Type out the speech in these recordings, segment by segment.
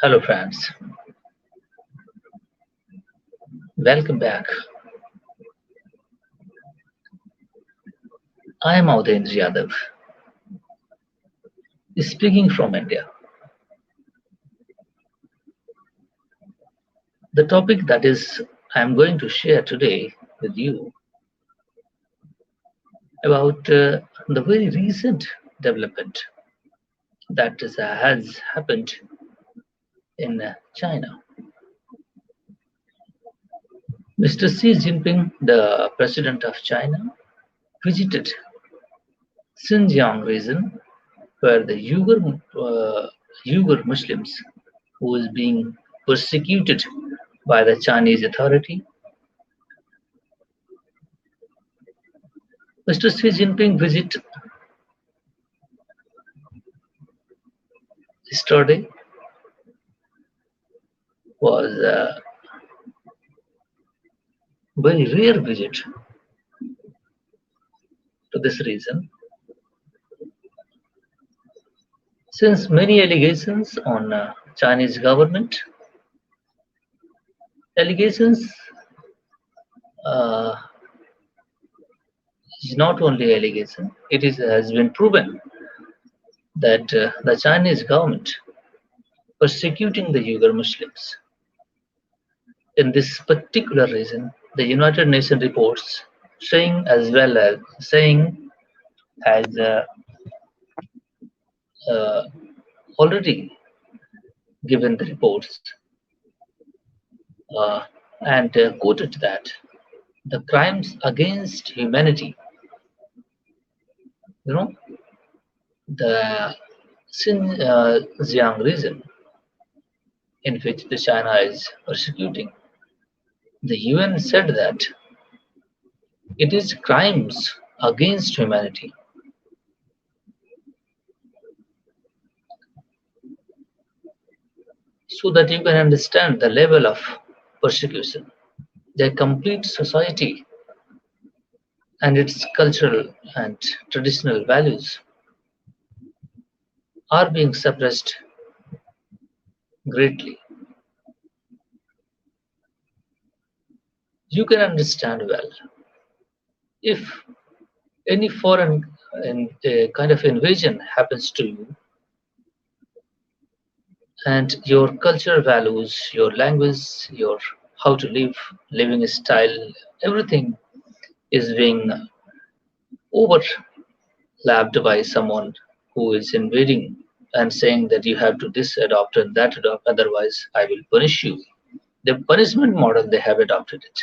Hello, friends. Welcome back. I am Audendra Yadav, speaking from India. The topic that is I am going to share today with you about the very recent development has happened in China. Mr. Xi Jinping, the president of China, visited Xinjiang region where the Uyghur Muslims who is being persecuted by the Chinese authority. Mr. Xi Jinping visit yesterday was a very rare visit to this region, since many allegations on Chinese government, allegations uh, is not only allegation, has been proven that the Chinese government persecuting the Uyghur Muslims. In this particular region, the United Nations reports saying has uh, already given the reports uh, and quoted that the crimes against humanity, you know, the Xinjiang region in which the China is persecuting, the UN said that it is crimes against humanity. So that you can understand the level of persecution. Their complete society and its cultural and traditional values are being suppressed greatly. You can understand well if any foreign kind of invasion happens to you and your cultural values, your language, your how to live, living style, everything is being overlapped by someone who is invading and saying that you have to this adopt and that adopt, otherwise I will punish you. The punishment model they have adopted it,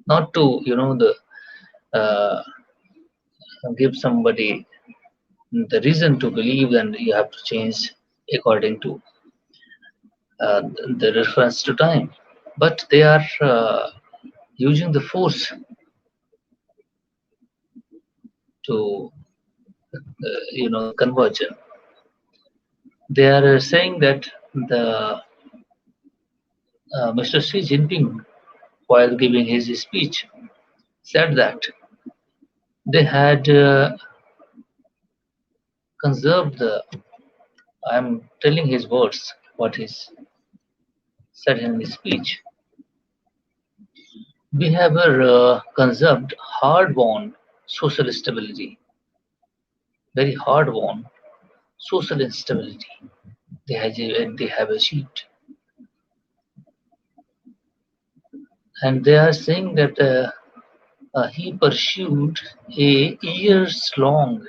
not to the uh, give somebody the reason to believe and you have to change according to uh, the reference to time, but they are using the force to the conversion. They are saying that the Mr. Xi Jinping, while giving his speech, said that they had conserved the. I'm telling his words, what he said in his speech. We have conserved hard-won social stability, very hard-won social instability they have achieved, and they are saying that he pursued a years-long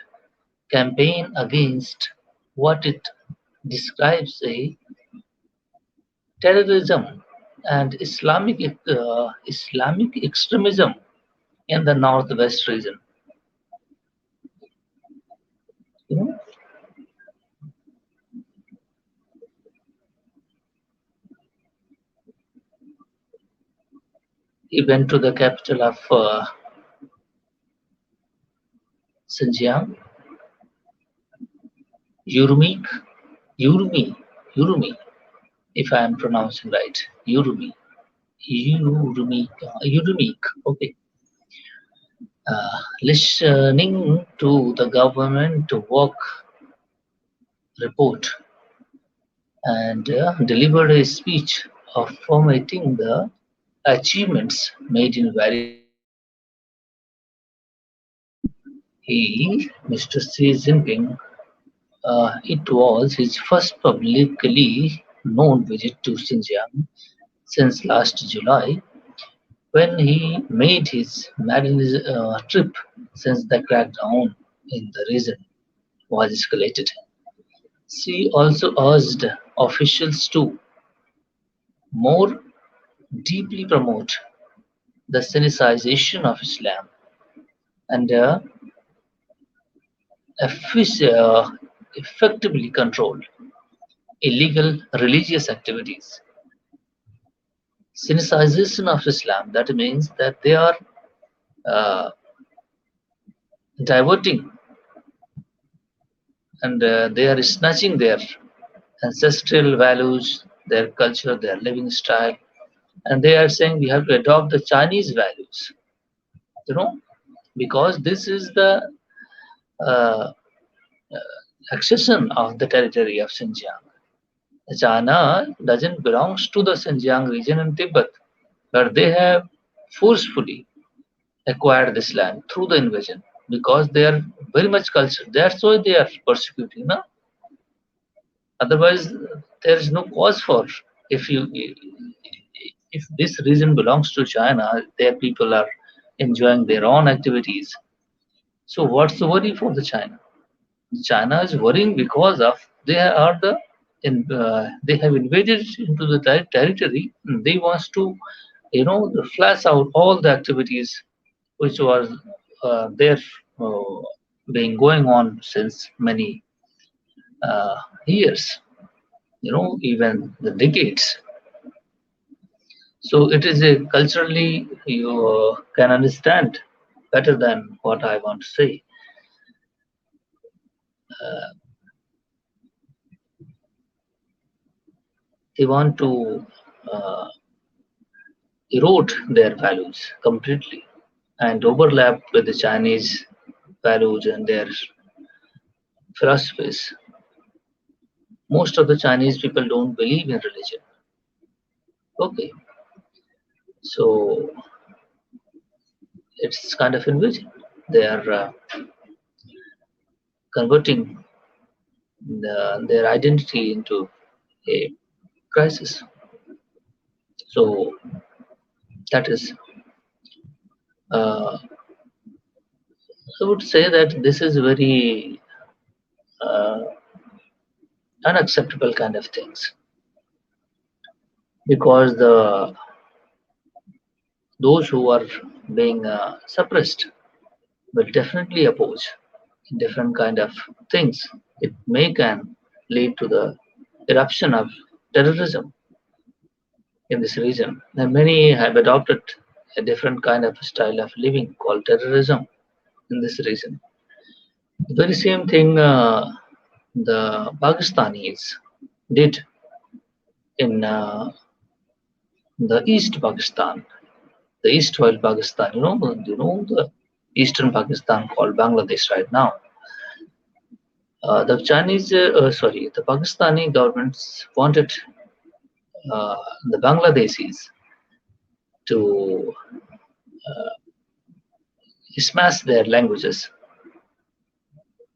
campaign against what it describes a terrorism and Islamic extremism in the northwest region. You know, he went to the capital of Xinjiang, Urumik, Urumi, Urumi, if I am pronouncing right, Urumi, Urumik. Okay, listening to the government work report and delivered a speech affirming the achievements made in various areas. Mr. Xi Jinping, it was his first publicly known visit to Xinjiang since last July, when he made his maiden trip since the crackdown in the region was escalated. She also urged officials to more deeply promote the Sunnicization of Islam and effectively control illegal religious activities. Sunnicization of Islam, that means that they are uh, diverting and they are snatching their ancestral values, their culture, their living style, and they are saying we have to adopt the Chinese values, you know, because this is the uh, accession of the territory of Xinjiang. China doesn't belong to the Xinjiang region in Tibet, but they have forcefully acquired this land through the invasion because they are very much cultured. That's why they are persecuting. No? Otherwise, there is no cause for if you if this region belongs to China, their people are enjoying their own activities. So what's the worry for the China? China is worrying because of they are they have invaded into the territory. And they wants to flash out all the activities which was there uh, being going on since many uh, years. Even the decades. So it is a culturally you can understand better than what I want to say. Uh, they want to uh, erode their values completely and overlap with the Chinese values and their philosophies. Most of the Chinese people don't believe in religion. Okay, so it's kind of invasion. They are converting their identity into a crisis. So that is, I would say that this is very uh, unacceptable kind of things because those who are being suppressed will definitely oppose different kind of things. It may can lead to the eruption of terrorism in this region. And many have adopted a different kind of style of living called terrorism in this region. The very same thing the Pakistanis did in the East Pakistan, the East Oil Pakistan. The Eastern Pakistan called Bangladesh right now. The Pakistani governments wanted uh, the Bangladeshis to smash their languages.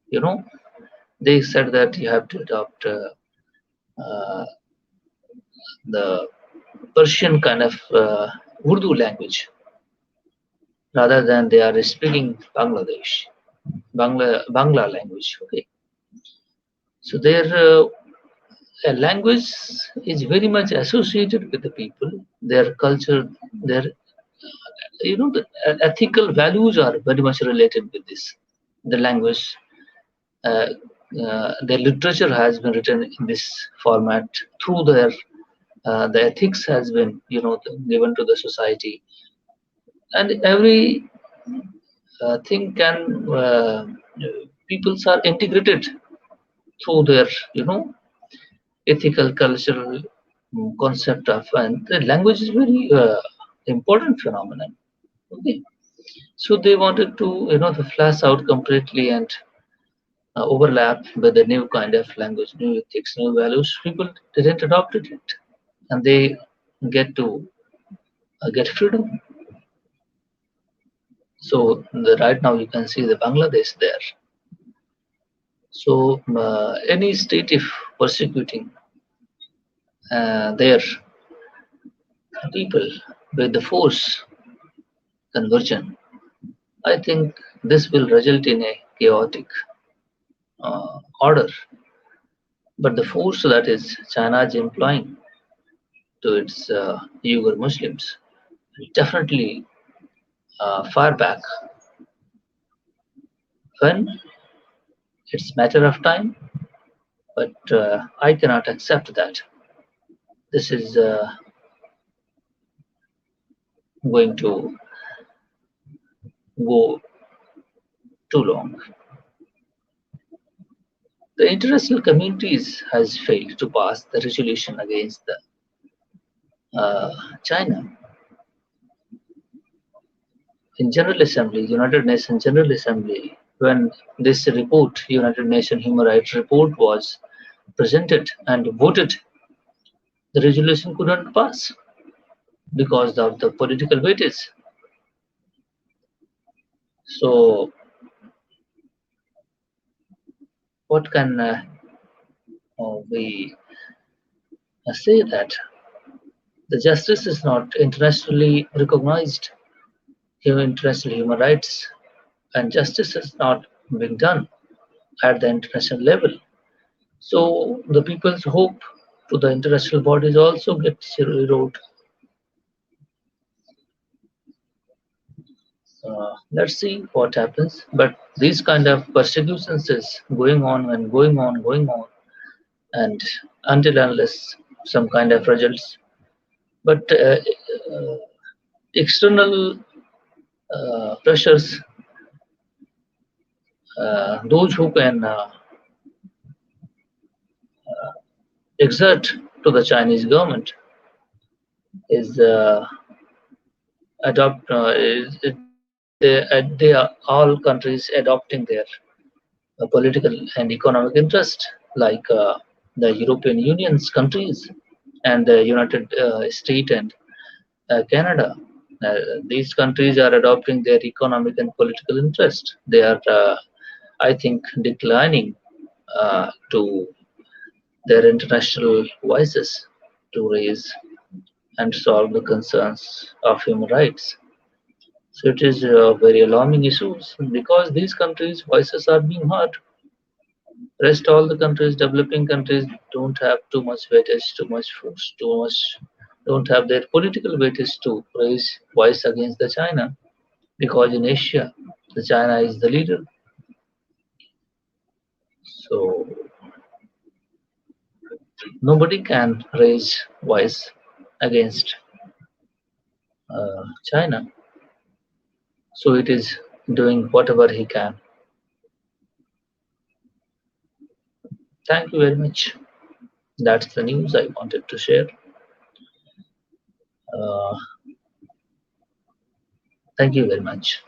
You know, they said that you have to adopt uh, the Persian kind of Urdu language rather than they are speaking Bangla language. Okay, so their language is very much associated with the people, their culture, their the ethical values are very much related with this. The language, uh, their literature has been written in this format through their the ethics has been given to the society, and every thing can peoples are integrated through their ethical cultural concept of, and the language is very important phenomenon. Okay, so they wanted to the flash out completely and overlap with the new kind of language, new ethics, new values, people didn't adopt it yet, and they get to get freedom. So right now you can see the Bangladesh there. So any state if persecuting their people with the force conversion, I think this will result in a chaotic order. But the force that is China is employing to its Uyghur Muslims definitely fire back when it's matter of time. But I cannot accept that. This is going to go too long. The international communities has failed to pass the resolution against the China in General Assembly, United Nations General Assembly. When this report, United Nations Human Rights Report, was presented and voted, the resolution couldn't pass because of the political weightage. So, what can we say that the justice is not internationally recognized, international human rights and justice is not being done at the international level. So the people's hope to the international bodies also gets eroded. Let's see what happens. But these kind of persecutions is going on and going on, going on, and until unless some kind of results. But external pressures, those who can exert to the Chinese government is adopt they are all countries adopting their political and economic interest like the European Union's countries and the United States and Canada. These countries are adopting their economic and political interest. They are, I think, declining to their international voices to raise and solve the concerns of human rights. So it is very alarming issues because these countries' voices are being heard. Rest all the countries, developing countries, don't have too much weightage, too much force, too much, don't have their political weightage to raise voice against the China because in Asia, the China is the leader. So nobody can raise voice against China. So it is doing whatever he can. Thank you very much. That's the news I wanted to share. Uh, Thank you very much.